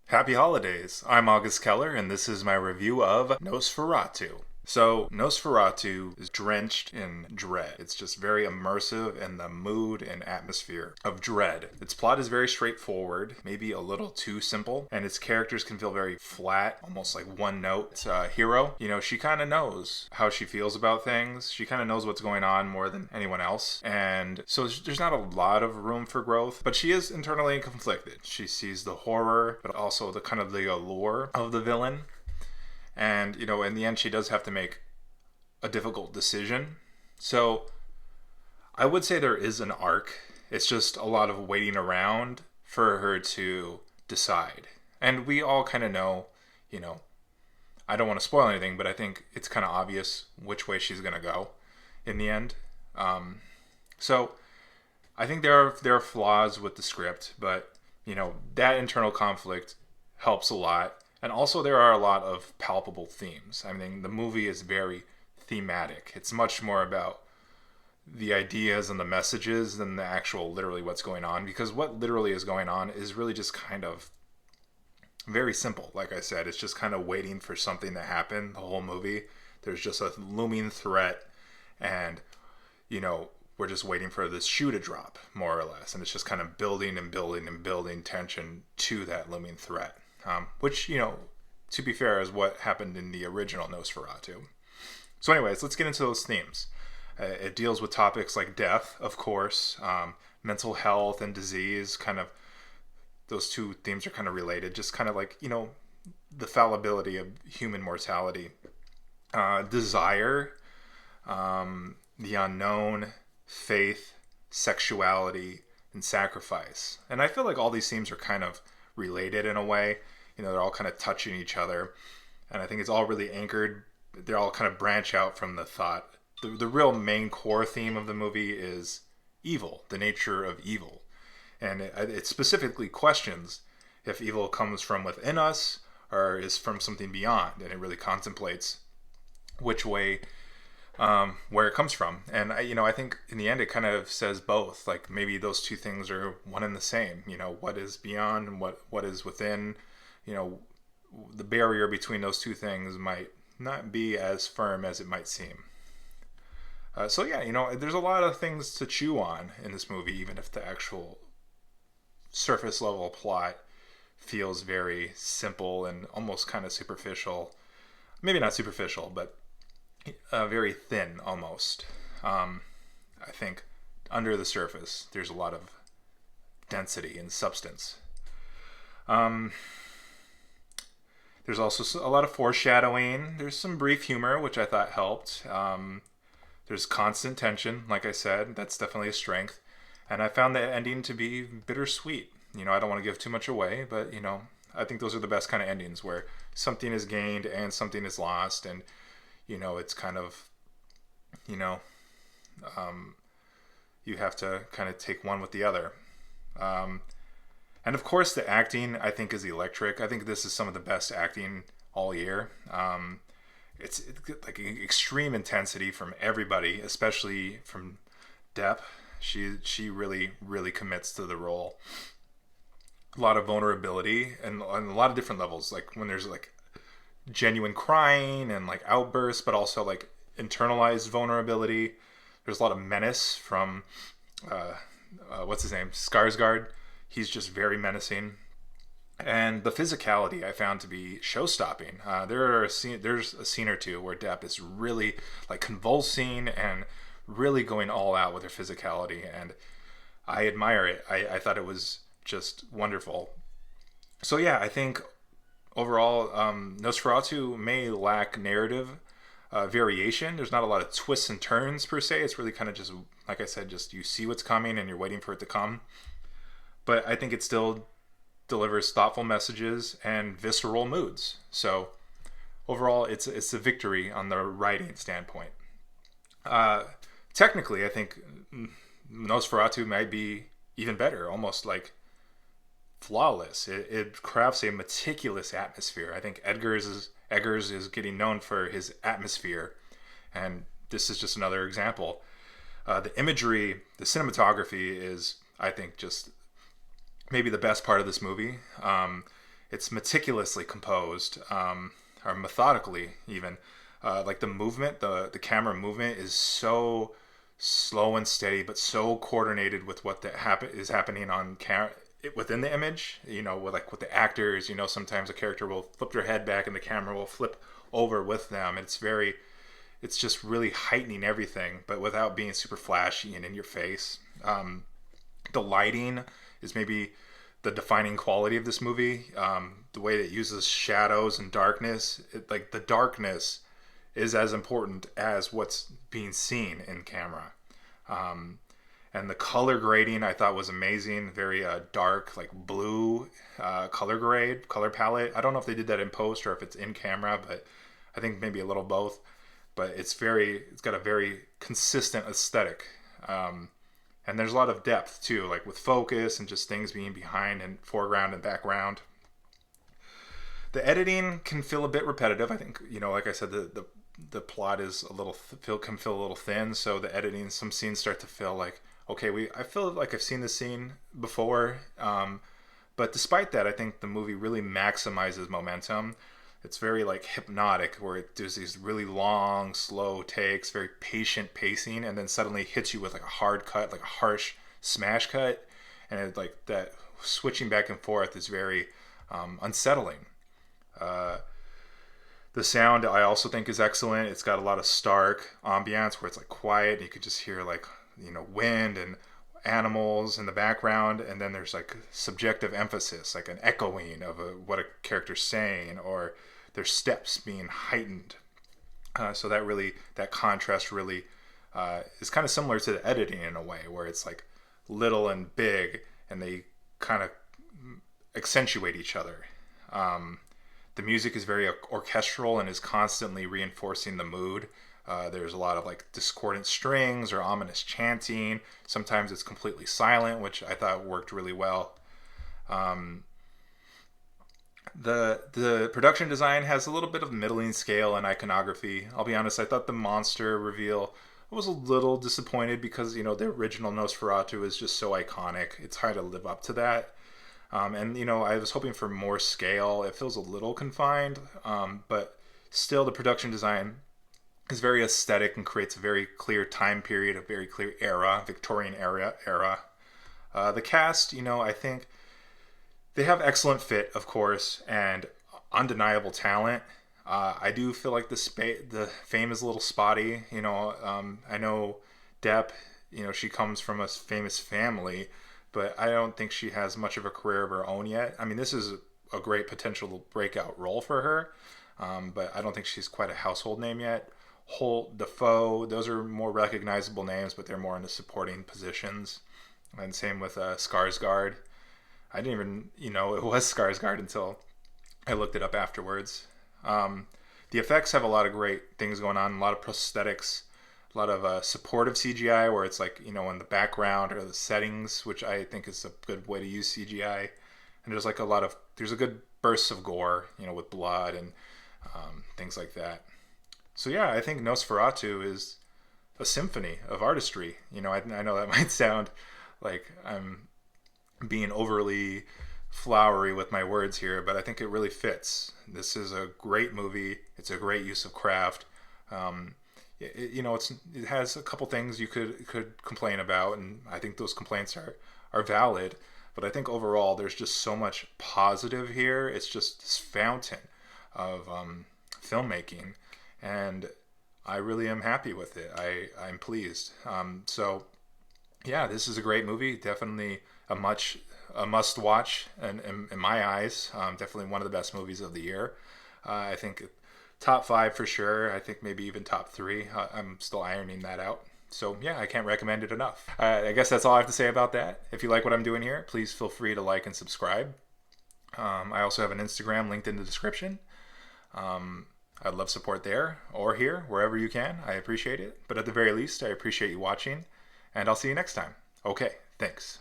Happy holidays! I'm August Keller, and this is my review of Nosferatu. So, Nosferatu is drenched in dread. It's just very immersive in the mood and atmosphere of dread. Its plot is very straightforward, maybe a little too simple, and its characters can feel very flat, almost like one note. It's a hero. She kind of knows how she feels about things. She kind of knows what's going on more than anyone else. And so there's not a lot of room for growth, but she is internally conflicted. She sees the horror, but also the kind of the allure of the villain. And, in the end, she does have to make a difficult decision. So I would say there is an arc. It's just a lot of waiting around for her to decide. And we all kind of know, I don't want to spoil anything, but I think it's kind of obvious which way she's going to go in the end. So I think there are flaws with the script, but, that internal conflict helps a lot. And also there are a lot of palpable themes. I mean, the movie is very thematic. It's much more about the ideas and the messages than the actual literally what's going on. Because what literally is going on is really just kind of very simple. Like I said, it's just kind of waiting for something to happen the whole movie. There's just a looming threat and, we're just waiting for this shoe to drop, more or less. And it's just kind of building and building and building tension to that looming threat. Which, to be fair, is what happened in the original Nosferatu. So anyways, let's get into those themes. It deals with topics like death, of course, mental health and disease, kind of, those two themes are kind of related, just kind of like, the fallibility of human mortality. Desire, the unknown, faith, sexuality, and sacrifice. And I feel like all these themes are kind of related in a way. They're all kind of touching each other. And I think it's all really anchored. They all kind of branch out from the thought. The real main core theme of the movie is evil, the nature of evil. And it specifically questions if evil comes from within us or is from something beyond. And it really contemplates which way, where it comes from. And I think in the end it kind of says both. Like maybe those two things are one and the same. What is beyond and what is within. The barrier between those two things might not be as firm as it might seem. So yeah, there's a lot of things to chew on in this movie, even if the actual surface level plot feels very simple and almost kind of superficial. Maybe not superficial, but very thin almost. I think under the surface there's a lot of density and substance. There's also a lot of foreshadowing. There's some brief humor, which I thought helped. There's constant tension, like I said. That's definitely a strength. And I found the ending to be bittersweet. I don't want to give too much away, but, I think those are the best kind of endings where something is gained and something is lost. And, it's kind of, you have to kind of take one with the other. And of course, the acting, I think, is electric. I think this is some of the best acting all year. It's like extreme intensity from everybody, especially from Depp. She really, really commits to the role. A lot of vulnerability and on a lot of different levels. Like when there's like genuine crying and like outbursts, but also like internalized vulnerability. There's a lot of menace from, what's his name? Skarsgård. He's just very menacing. And the physicality I found to be show-stopping. There's a scene or two where Depp is really like convulsing and really going all out with her physicality. And I admire it. I thought it was just wonderful. So yeah, I think overall, Nosferatu may lack narrative variation. There's not a lot of twists and turns per se. It's really kind of just, like I said, just you see what's coming and you're waiting for it to come. But I think it still delivers thoughtful messages and visceral moods. So overall, it's a victory on the writing standpoint. Technically, I think Nosferatu might be even better, almost like flawless. It crafts a meticulous atmosphere. I think Eggers is getting known for his atmosphere, and this is just another example. The imagery, the cinematography is, I think, just maybe the best part of this movie. it's meticulously composed, or methodically even. Like the movement, the camera movement is so slow and steady, but so coordinated with what is happening on camera within the image. With the actors, sometimes a character will flip their head back and the camera will flip over with them. It's just really heightening everything, but without being super flashy and in your face. The lighting is maybe the defining quality of this movie. The way it uses shadows and darkness, like the darkness is as important as what's being seen in camera. And the color grading I thought was amazing. Very dark, like blue color palette. I don't know if they did that in post or if it's in camera, but I think maybe a little both. But it's got a very consistent aesthetic. And there's a lot of depth too, like with focus and just things being behind and foreground and background. The editing can feel a bit repetitive. I think, like I said, the plot is can feel a little thin. So the editing, some scenes start to feel like, okay, I feel like I've seen this scene before. But despite that, I think the movie really maximizes momentum. It's very like hypnotic, where it does these really long, slow takes, very patient pacing, and then suddenly hits you with like a hard cut, like a harsh smash cut, and it, like that switching back and forth is very unsettling. The sound I also think is excellent. It's got a lot of stark ambiance where it's like quiet, and you could just hear like wind and animals in the background, and then there's like subjective emphasis, like an echoing of what a character's saying, or their steps being heightened. So that contrast really is kind of similar to the editing in a way, where it's like little and big, and they kind of accentuate each other. The music is very orchestral and is constantly reinforcing the mood. There's a lot of like discordant strings or ominous chanting. Sometimes it's completely silent, which I thought worked really well. The production design has a little bit of middling scale and iconography. I'll be honest, I thought the monster reveal was a little disappointed because, the original Nosferatu is just so iconic. It's hard to live up to that. And I was hoping for more scale. It feels a little confined, but still the production design is very aesthetic and creates a very clear time period, a very clear era, Victorian era. The cast, I think they have excellent fit, of course, and undeniable talent. I do feel like the fame is a little spotty. I know Depp, she comes from a famous family, but I don't think she has much of a career of her own yet. I mean, this is a great potential breakout role for her, but I don't think she's quite a household name yet. Hoult, Dafoe, those are more recognizable names, but they're more in the supporting positions. And same with Skarsgård. I didn't even know it was Skarsgård until I looked it up afterwards. The effects have a lot of great things going on, a lot of prosthetics, a lot of supportive CGI where it's like, in the background or the settings, which I think is a good way to use CGI. And there's like there's a good bursts of gore, with blood and things like that. So yeah, I think Nosferatu is a symphony of artistry. I know that might sound like I'm being overly flowery with my words here, but I think it really fits. This is a great movie. It's a great use of craft. It has a couple things you could complain about, and I think those complaints are valid. But I think overall, there's just so much positive here. It's just this fountain of filmmaking, and I really am happy with it. I'm pleased. So yeah, this is a great movie. Definitely a must watch, and in my eyes, definitely one of the best movies of the year. I think top 5 for sure. I think maybe even top 3. I'm still ironing that out. So yeah, I can't recommend it enough. I guess that's all I have to say about that. If you like what I'm doing here, please feel free to like and subscribe. I also have an Instagram linked in the description. I'd love support there or here, wherever you can. I appreciate it. But at the very least, I appreciate you watching, and I'll see you next time. Okay, thanks.